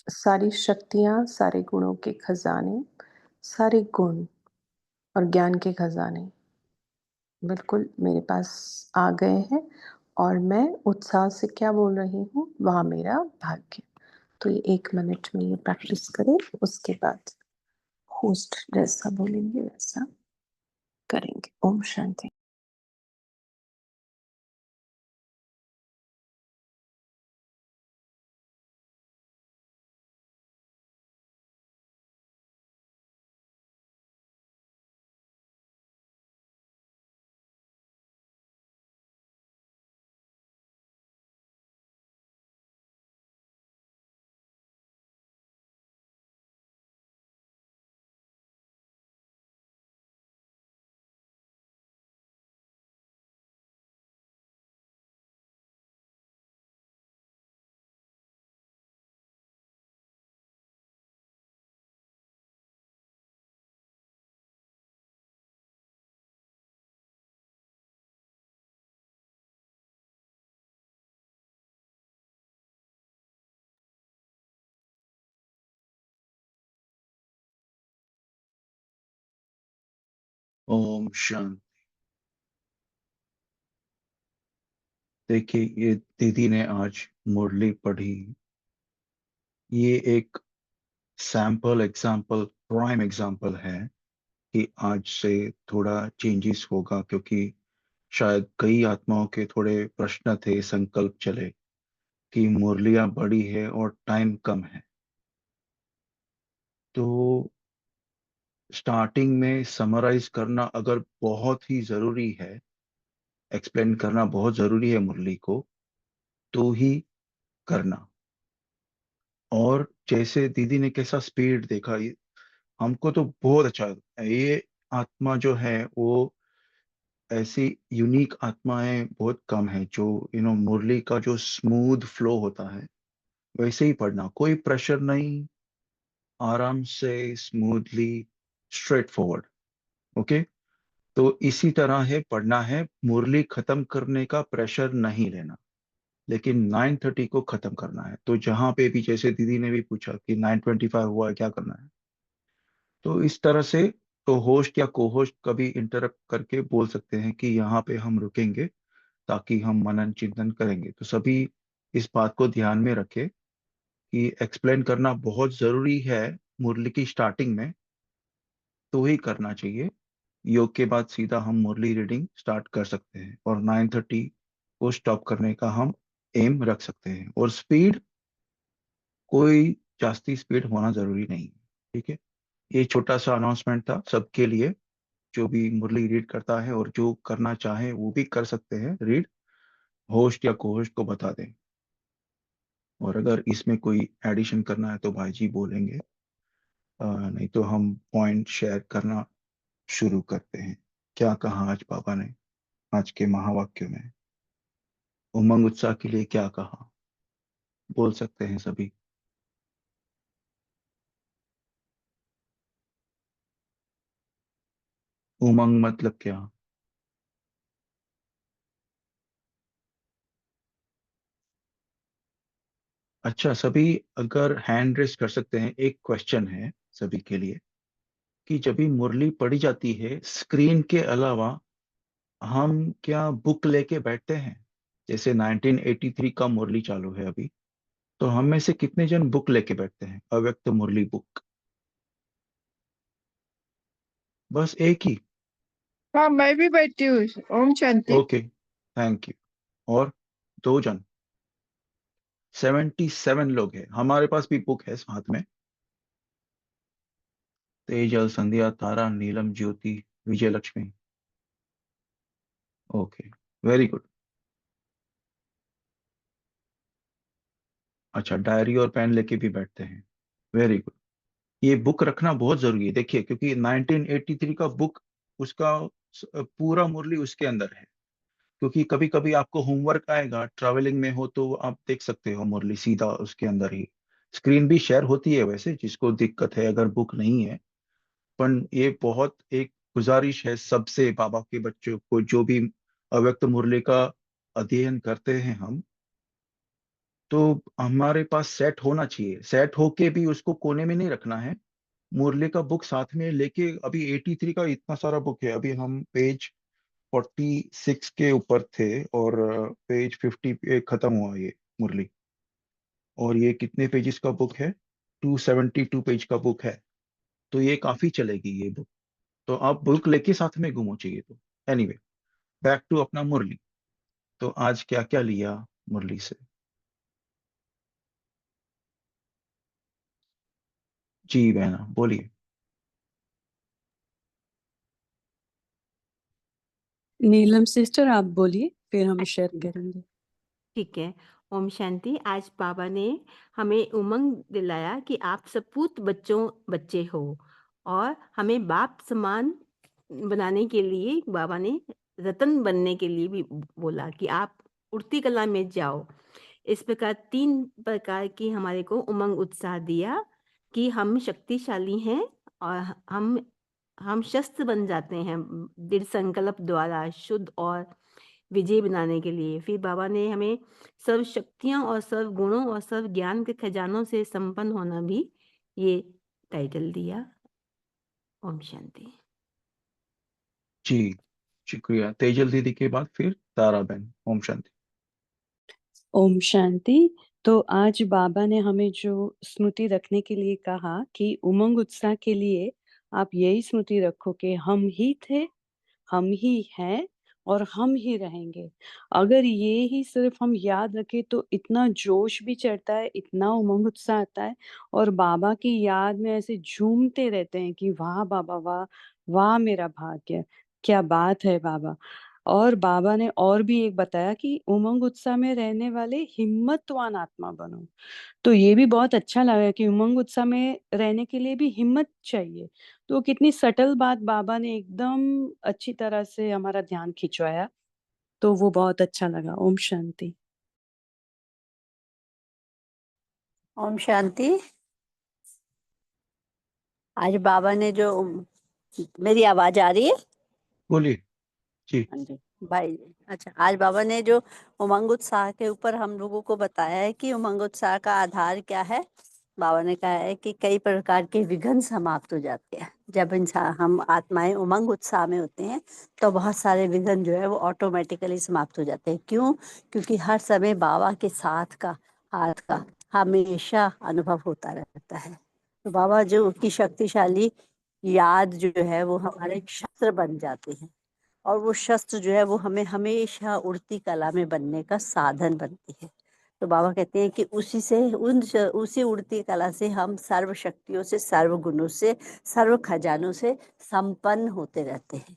सारी शक्तियाँ, सारे गुणों के खजाने, सारे गुण और ज्ञान के खजाने बिल्कुल मेरे पास आ गए हैं और मैं उत्साह से क्या बोल रही हूँ, वहाँ मेरा भाग्य। तो ये 1 मिनट में ये प्रैक्टिस करें, उसके बाद होस्ट जैसा बोलेंगे वैसा करेंगे। ओम शांति। ओम शांति। देखिए, ये दीदी ने आज मुरली पढ़ी, ये एक सैंपल एग्जाम्पल, प्राइम एग्जाम्पल है कि आज से थोड़ा चेंजेस होगा, क्योंकि शायद कई आत्माओं के थोड़े प्रश्न थे, संकल्प चले कि मुरलियां बड़ी है और टाइम कम है। तो स्टार्टिंग में समराइज करना अगर बहुत ही जरूरी है, एक्सप्लेन करना बहुत जरूरी है मुरली को, तो ही करना। और जैसे दीदी ने कैसा स्पीड देखा, हमको तो बहुत अच्छा है। ये आत्मा जो है वो, ऐसी यूनिक आत्माएं बहुत कम है जो मुरली का जो स्मूथ फ्लो होता है वैसे ही पढ़ना, कोई प्रेशर नहीं, आराम से, स्मूथली, स्ट्रेट फॉरवर्ड। ओके। तो इसी तरह है पढ़ना है, मुरली खत्म करने का प्रेशर नहीं लेना, लेकिन 9:30 को खत्म करना है। तो जहां पे भी, जैसे दीदी ने भी पूछा कि 9:25 हुआ है क्या करना है, तो इस तरह से, तो होस्ट या को होस्ट कभी इंटरप्ट करके बोल सकते हैं कि यहाँ पे हम रुकेंगे ताकि हम मनन चिंतन करेंगे। तो सभी इस बात को ध्यान में रखें कि एक्सप्लेन करना बहुत जरूरी है मुरली की स्टार्टिंग में, तो ही करना चाहिए। योग के बाद सीधा हम मुरली रीडिंग स्टार्ट कर सकते हैं और 9:30 को स्टॉप करने का हम एम रख सकते हैं। और स्पीड, कोई जास्ती स्पीड होना जरूरी नहीं है। ठीक है। ये छोटा सा अनाउंसमेंट था सबके लिए, जो भी मुरली रीड करता है और जो करना चाहे वो भी कर सकते हैं रीड, होस्ट या को होस्ट को बता दें। और अगर इसमें कोई एडिशन करना है तो भाई जी बोलेंगे, नहीं तो हम पॉइंट शेयर करना शुरू करते हैं। क्या कहा आज बाबा ने, आज के महावाक्य में उमंग उत्साह के लिए क्या कहा, बोल सकते हैं सभी। उमंग मतलब क्या? अच्छा, सभी अगर हैंड रेस कर सकते हैं, एक क्वेश्चन है सभी के लिए कि जब भी मुरली पढ़ी जाती है स्क्रीन के अलावा, हम क्या बुक लेके बैठते हैं? जैसे 1983 का मुरली चालू है अभी, तो हम में से कितने जन बुक लेके बैठते हैं, अव्यक्त मुरली बुक? बस एक ही? हाँ, मैं भी बैठी हूँ। Om Shanti. Okay, thank you. और दो जन, 77 लोग हैं। हमारे पास भी बुक है हाथ में, Tejal, Sandhya, Tara, Neelam, Jyoti, Vijay Lakshmi. Okay, very good. अच्छा, डायरी और पेन लेके भी बैठते हैं, वेरी गुड। ये बुक रखना बहुत जरूरी है, देखिए, क्योंकि 1983 का बुक, उसका पूरा मुरली उसके अंदर है। क्योंकि कभी कभी आपको होमवर्क आएगा, ट्रैवलिंग में हो तो आप देख सकते हो मुरली सीधा उसके अंदर ही। स्क्रीन भी शेयर होती है वैसे, जिसको दिक्कत है अगर बुक नहीं है। पर ये बहुत एक गुजारिश है सबसे, बाबा के बच्चों को, जो भी अव्यक्त मुरली का अध्ययन करते हैं हम, तो हमारे पास सेट होना चाहिए। सेट होके भी उसको कोने में नहीं रखना है, मुरली का बुक साथ में लेके। अभी 83 का इतना सारा बुक है, अभी हम पेज 46 के ऊपर थे और पेज 50 पे खत्म हुआ ये मुरली। और ये कितने पेजेस का बुक है? 272 पेज का बुक है। तो ये काफी चलेगी ये बुक। तो आप बुक लेके साथ में घूमो चाहिए तो। एनीवे, बैक टू अपना मुरली। तो आज क्या क्या लिया मुरली से? जी बहना बोलिए। नीलम सिस्टर आप बोलिए, फिर हम शेयर करेंगे। ठीक है। ओम शांति। आज बाबा ने हमें उमंग दिलाया कि आप सपूत बच्चे हो, और हमें बाप समान बनाने के लिए बाबा ने रतन बनने के लिए भी बोला कि आप उड़ती कला में जाओ। इस प्रकार 3 प्रकार की हमारे को उमंग उत्साह दिया कि हम शक्तिशाली हैं, और हम शस्त्र बन जाते हैं दृढ़ संकल्प द्वारा शुद्ध और विजयी बनाने के लिए। फिर बाबा ने हमें सर्व शक्तियां और सर्व गुणों और सर्व ज्ञान के खजानों से संपन्न होना भी ये टाइटल दिया। ओम शांति। जी, शुक्रिया। तेजल दीदी के बाद फिर तारा बहन। ओम शांति। ओम शांति। तो आज बाबा ने हमें जो स्मृति रखने के लिए कहा कि उमंग उत्साह के लिए आप यही स्मृति रखो कि हम ही थे, हम ही हैं और हम ही रहेंगे। अगर ये ही सिर्फ हम याद रखें तो इतना जोश भी चढ़ता है, इतना उमंग उत्साह आता है और बाबा की याद में ऐसे झूमते रहते हैं कि वाह बाबा वाह, वाह मेरा भाग्य, क्या बात है बाबा। और बाबा ने और भी एक बताया कि उमंग उत्साह में रहने वाले हिम्मतवान आत्मा बनो। तो ये भी बहुत अच्छा लगा कि उमंग उत्साह में रहने के लिए भी हिम्मत चाहिए। तो कितनी सटल बात बाबा ने एकदम अच्छी तरह से हमारा ध्यान खिंचवाया। तो वो बहुत अच्छा लगा। ओम शांति। ओम शांति। आज बाबा ने जो मेरी आवाज आ रही है? बोलिए जी। हाँ जी भाई। अच्छा, आज बाबा ने जो उमंग उत्साह के ऊपर हम लोगों को बताया है कि उमंग उत्साह का आधार क्या है। बाबा ने कहा है कि कई प्रकार के विघ्न समाप्त हो जाते हैं जब इंसान हम आत्माएं उमंग उत्साह में होते हैं, तो बहुत सारे विघ्न जो है वो ऑटोमेटिकली समाप्त हो जाते हैं। क्यों? क्योंकि हर समय बाबा के साथ का हाथ का हमेशा अनुभव होता रहता है। तो बाबा जो की शक्तिशाली याद जो है वो हमारे शस्त्र बन जाते हैं और वो शस्त्र जो है वो हमें हमेशा उड़ती कला में बनने का साधन बनती है। तो बाबा कहते हैं कि उसी उड़ती कला से हम सर्व शक्तियों से, सर्व गुणों से, सर्व खजानों से संपन्न होते रहते हैं।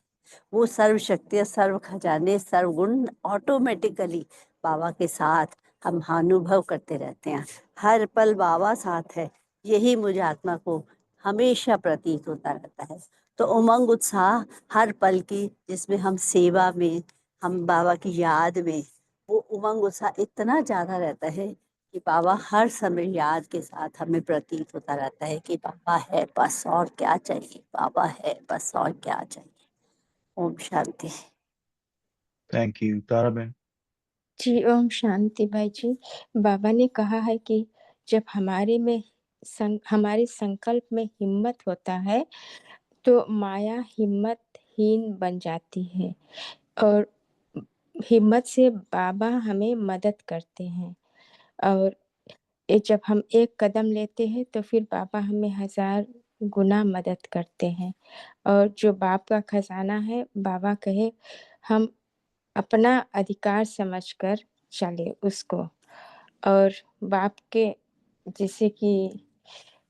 वो सर्व शक्तियाँ, सर्व खजाने, सर्व गुण ऑटोमेटिकली बाबा के साथ हम अनुभव करते रहते हैं। हर पल बाबा साथ है, यही मुझे आत्मा को हमेशा प्रतीत होता रहता है। तो उमंग उत्साह हर पल की, जिसमें हम सेवा में, हम बाबा की याद में, वो उमंग उत्साह इतना ज्यादा रहता है कि बाबा हर समय याद के साथ हमें प्रतीत होता रहता है कि बाबा है बस और क्या चाहिए, बाबा है बस और क्या चाहिए। ओम शांति। थैंक यू तारा बहन। जी ओम शांति भाई जी। बाबा ने कहा है कि जब हमारे संकल्प में हिम्मत होता है तो माया हिम्मतहीन बन जाती है और हिम्मत से बाबा हमें मदद करते हैं। और जब हम एक कदम लेते हैं तो फिर बाबा हमें 1000 गुना मदद करते हैं। और जो बाप का खजाना है, बाबा कहे हम अपना अधिकार समझकर चले उसको। और बाप के जैसे कि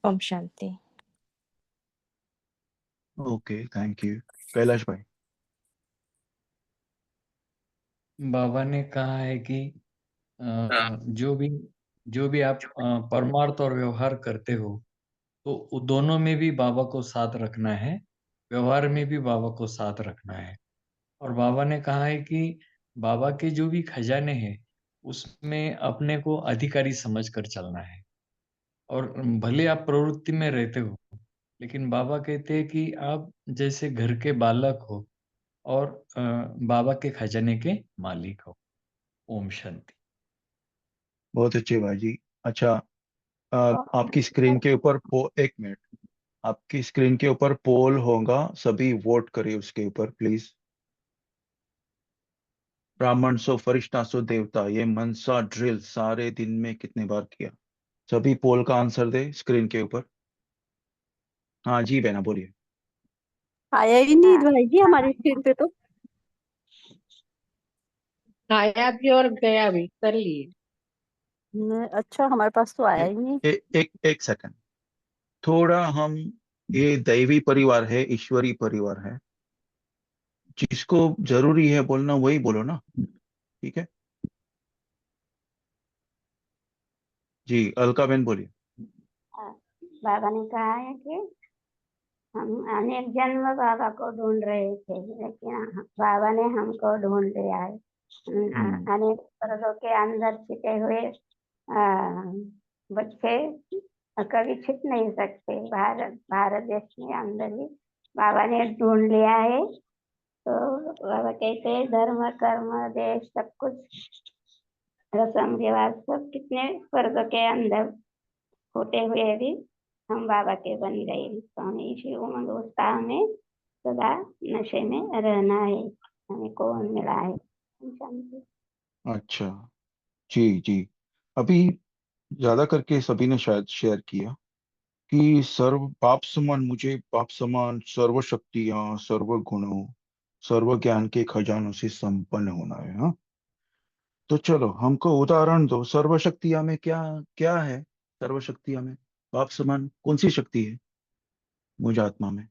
Om Shanti. Okay thank you. Kailash भाई। बाबा ने कहा है कि जो भी आप परमार्थ और व्यवहार करते हो, तो दोनों में भी बाबा को साथ रखना है, व्यवहार में भी बाबा को साथ रखना है। और बाबा ने कहा है कि बाबा के जो भी खजाने हैं उसमें अपने को अधिकारी समझकर चलना है। और भले आप प्रवृत्ति में रहते हो, लेकिन बाबा कहते हैं कि आप जैसे घर के बालक हो और बाबा के खजाने के मालिक हो। ओम शांति। बहुत अच्छे भाई जी। अच्छा, आपकी स्क्रीन के ऊपर एक मिनट, आपकी स्क्रीन के ऊपर पोल होगा, सभी वोट करिए उसके ऊपर प्लीज। ब्राह्मण सो, फरिश्ता सो, देवता, ये मनसा ड्रिल सारे दिन में कितने बार किया? सभी पोल का आंसर दे स्क्रीन के ऊपर। हाँ जी बहना बोलिए। आया ही नहीं भाई जी हमारी स्क्रीन पे तो। आया भी और गया भी, कर लिए। अच्छा, हमारे पास तो आया ए, ही नहीं। ए, एक सेकंड, थोड़ा हम, ये दैवी परिवार है, ईश्वरी परिवार है, जिसको जरूरी है बोलना वही बोलो ना, ठीक है जी। अलका बहन बोलिए। बाबा ने कहा है कि हम अनेक जन्म बाबा को ढूंढ रहे थे, लेकिन बाबा ने हमको ढूंढ लिया है। अनेक स्वर्गों के अंदर छिपे हुए बच्चे कभी छिप नहीं सकते। भारत देश में अंदर भी बाबा ने ढूंढ लिया है। तो बाबा कहते हैं धर्म कर्म देश सब कुछ, रस्म रिवाज सब कितने स्वर्ग के अंदर होते हुए भी हम बाबा के बन गए। तो हमें इसी उमंग उत्साह में सदा नशे में रहना है, हमें कौन मिला है। शांति। अच्छा जी जी। अभी ज्यादा करके सभी ने शायद शेयर किया कि सर्व बाप समान, मुझे बाप समान सर्व शक्तियां, सर्व गुणों, सर्व ज्ञान के खजानों से संपन्न होना है। हाँ, तो चलो हमको उदाहरण दो। सर्व शक्तियां में क्या क्या है? सर्व शक्तियां में बाप समान कौन सी शक्ति है मुझ आत्मा में?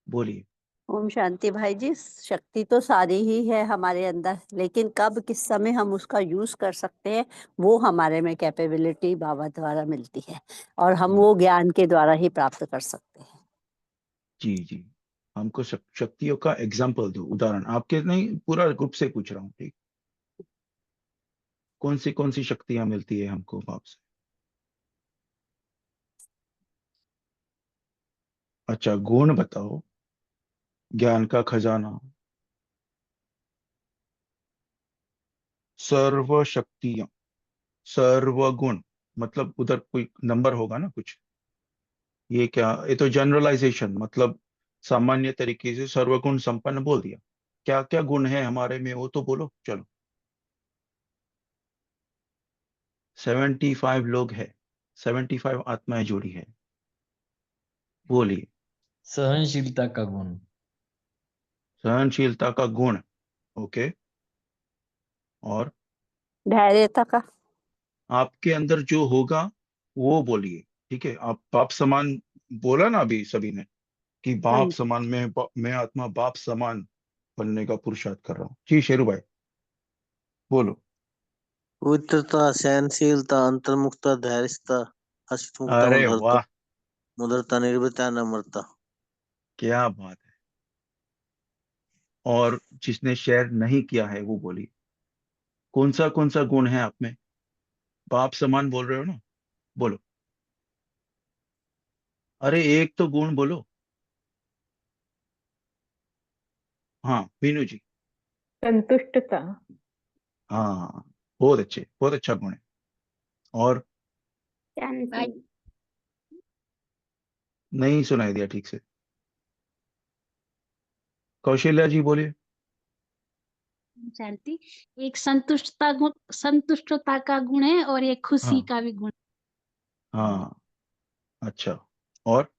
बोलिए। ओम शांति भाई जी, शक्ति तो सारी ही है हमारे अंदर, लेकिन कब किस समय हम उसका यूज कर सकते हैं वो हमारे में कैपेबिलिटी बाबा द्वारा मिलती है, और हम वो ज्ञान के द्वारा ही प्राप्त कर सकते हैं। जी जी। हमको शक्तियों का एग्जाम्पल दो, उदाहरण। आपके नहीं, पूरा ग्रुप से पूछ रहा हूँ, ठीक? कौन सी शक्तियां मिलती है हमको बाप से? अच्छा, गुण बताओ। ज्ञान का खजाना, सर्व शक्तियां, सर्वगुण, मतलब उधर कोई नंबर होगा ना कुछ? ये क्या, ये तो जनरलाइजेशन, मतलब सामान्य तरीके से सर्वगुण संपन्न बोल दिया। क्या क्या गुण है हमारे में वो तो बोलो, चलो। 75 लोग हैं, 75 आत्माएं जुड़ी है। बोलिए। सहनशीलता का गुण। सहनशीलता का गुण, ओके। और धैर्यता का। आपके अंदर जो होगा वो बोलिए, ठीक है? आप बाप समान बोला ना अभी सभी ने, कि हाँ बाप जी। समान में, मैं आत्मा बाप समान बनने का पुरुषार्थ कर रहा हूँ। जी शेरू भाई, बोलो। पवित्रता, सहनशीलता, अंतर्मुखता, धैर्यता, हर्षमुखता, अरे वाह, मुदरता, निर्भयता, नम्रता। क्या बात है। और जिसने शेयर नहीं किया है वो बोलिए, कौन सा गुण है आप में? बाप समान बोल रहे हो ना, बोलो। अरे एक तो गुण बोलो। हाँ मीनू जी। संतुष्टता। हाँ, बहुत अच्छे, बहुत अच्छा गुण है। और शांति। नहीं सुनाई दिया ठीक से। कौशल्या जी बोलिए। शांति। एक संतुष्टता का गुण है और एक खुशी हाँ का भी गुण। हाँ, अच्छा। और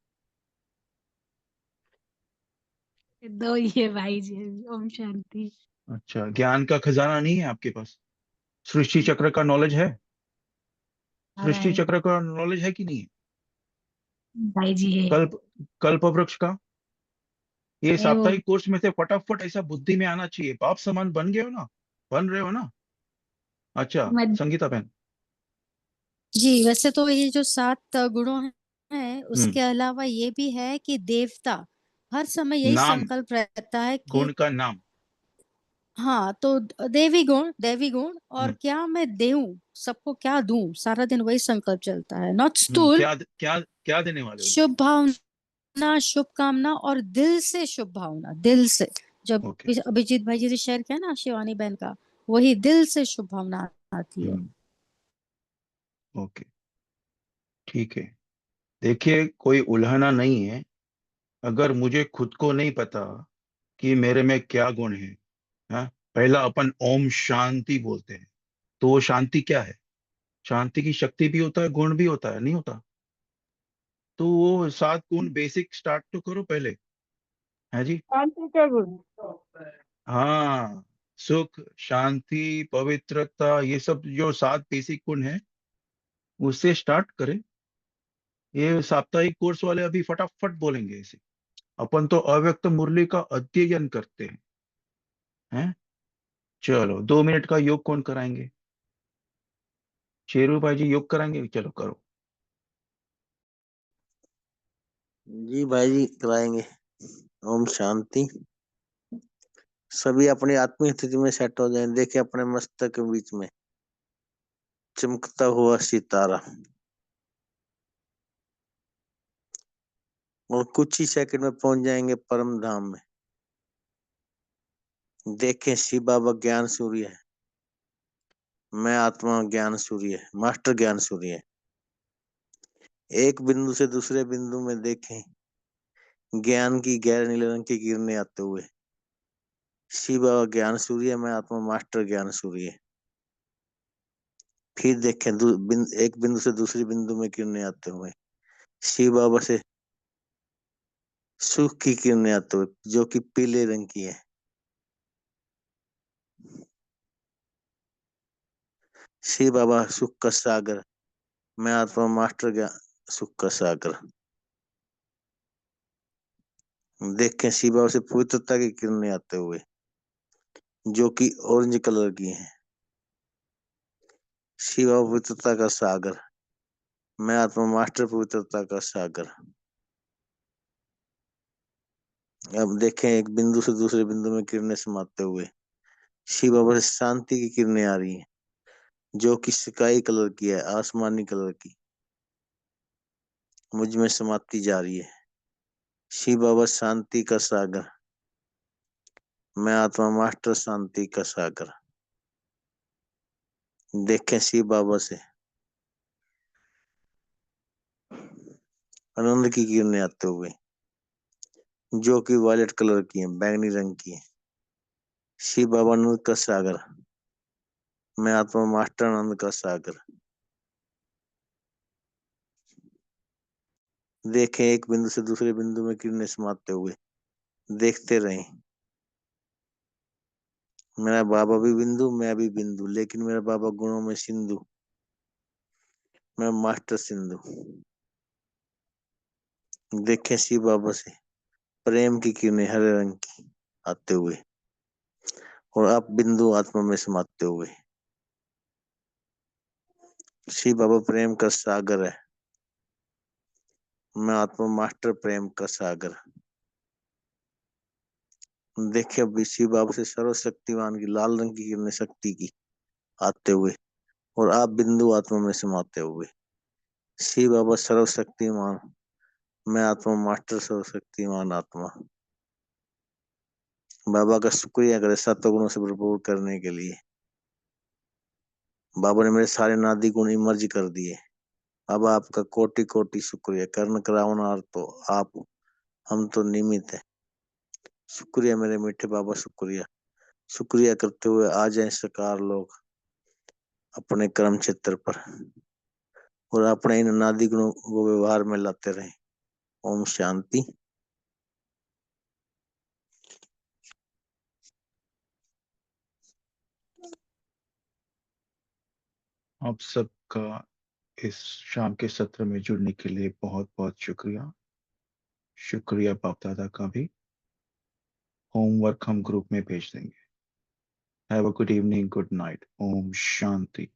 दो ही है भाई जी अभी। ओम शांति। अच्छा, ज्ञान का खजाना नहीं है आपके पास? सृष्टि चक्र का नॉलेज है? आ रहा सृष्टि है चक्र का नॉलेज है कि नहीं है? भाई जी है। कल्प कल्प वृक्ष का? ये है वो। साप्ताहिक कोर्स में से फटाफट ऐसा बुद्धि में आना चाहिए। बाप समान बन गए हो ना, बन रहे हो ना? अच्छा, मैं संगीता बहन। जी, वैसे तो ये जो 7 गुणों हैं, हम्म। उसके अलावा ये भी है कि देवता हर समय यही नाम, संकल्प रहता है कि गुण का नाम। हाँ, तो देवी गुण और हम्म। क्या मैं देऊँ, सबको क्या दूँ, सारा दिन वही संकल्प चलता है। नॉट स्थूल, क्या क्या क्या देने वाले हो लोग? शुभ भावना, शुभकामना और दिल से शुभ भावना, दिल से। जब ओके। अभिजीत भाई जी ने शेयर किया ना शिवानी बहन का, वही दिल से शुभ भावना आती है। हम्म। ओके, ठीक है। देखिए, कोई उल्हाना नहीं है। अगर मुझे खुद को नहीं पता कि मेरे में क्या गुण है, हाँ, पहला अपन ओम शांति बोलते हैं, तो वो शांति क्या है? शांति की शक्ति भी होता है, गुण भी होता है, नहीं होता? तो वो 7 गुण बेसिक स्टार्ट तो करो पहले, है जी? शांति का गुण। हाँ, सुख, शांति, पवित्रता, ये सब जो 7 बेसिक गुण है, उससे स्टार्ट करें। ये साप्ताहिक कोर्स वाले अभी फटाफट बोलेंगे इसे। अपन तो अव्यक्त मुरली का अध्ययन करते हैं। चलो, 2 मिनट का योग कौन कराएंगे? शेरू भाई जी योग कराएंगे, चलो करो। जी भाई जी कराएंगे। ओम शांति। सभी अपनी आत्मिक स्थिति में सेट हो जाएं। देखे अपने मस्तक के बीच में चमकता हुआ सितारा, और कुछ ही सेकंड में पहुंच जाएंगे परम धाम में। देखें शिव बाबा ज्ञान सूर्य है, मैं आत्मा ज्ञान सूर्य है, मास्टर ज्ञान सूर्य है। एक बिंदु से दूसरे बिंदु में देखें ज्ञान की गहरे नीले रंग की किरणें आते हुए। शिव बाबा ज्ञान सूर्य, मैं आत्मा मास्टर ज्ञान सूर्य। फिर देखें एक बिंदु से दूसरी बिंदु में किरणें आते हुए, शिव बाबा से सुख की किरणें आते हुए जो कि पीले रंग की है। शिव बाबा सुख का सागर, मैं आत्मा मास्टर ज्ञान सुख का सागर। देखें शिव बाबा से पवित्रता की किरणें आते हुए जो कि ऑरेंज कलर की है। शिव बाबा पवित्रता का सागर, मैं आत्मा मास्टर पवित्रता का सागर। अब देखें एक बिंदु से दूसरे बिंदु में किरणें समाते हुए शिव बाबा से शांति की किरणें आ रही हैं जो कि स्काई कलर की है, आसमानी कलर की, मुझ में समाती जा रही है। शिव बाबा शांति का सागर, मैं आत्मा मास्टर शांति का सागर। देखें शिव बाबा से आनंद की किरणें आते हुए जो कि वायलेट कलर की है, बैंगनी रंग की है। शिव बाबा आनंद का सागर, मैं आत्मा मास्टर आनंद का सागर। देखें एक बिंदु से दूसरे बिंदु में किरणें समाते हुए देखते रहें। मेरा बाबा भी बिंदु, मैं भी बिंदु, लेकिन मेरा बाबा गुणों में सिंधु, मैं मास्टर सिंधु। देखें शिव बाबा से प्रेम की किरणें हरे रंग की आते हुए और आप बिंदु आत्मा में समाते हुए। शिव बाबा प्रेम का सागर है, मैं आत्मा मास्टर प्रेम का सागर। देखिए अब शिव बाबा से सर्वशक्तिमान की लाल रंग की किरणें शक्ति की आते हुए और आप बिंदु आत्मा में समाते हुए। शिव बाबा सर्वशक्तिमान, मैं आत्मा मास्टर सर्वशक्तिमान आत्मा। बाबा का शुक्रिया करे सत्व गुणों से भरपूर करने के लिए। बाबा ने मेरे सारे नादी गुण इमर्ज कर दिए। बाबा आपका कोटि कोटि शुक्रिया। कर्ण करावनार तो आप, हम तो निमित्त है। शुक्रिया मेरे मीठे बाबा, शुक्रिया। शुक्रिया करते हुए आ जाए सरकार लोग अपने कर्म क्षेत्र पर और अपने इन नादी गुणों को व्यवहार में लाते रहे। ओम शांति। आप सबका इस शाम के सत्र में जुड़ने के लिए बहुत बहुत शुक्रिया। शुक्रिया बाप दादा का भी। होमवर्क हम ग्रुप में भेज देंगे। Have a good evening, good night. ओम शांति।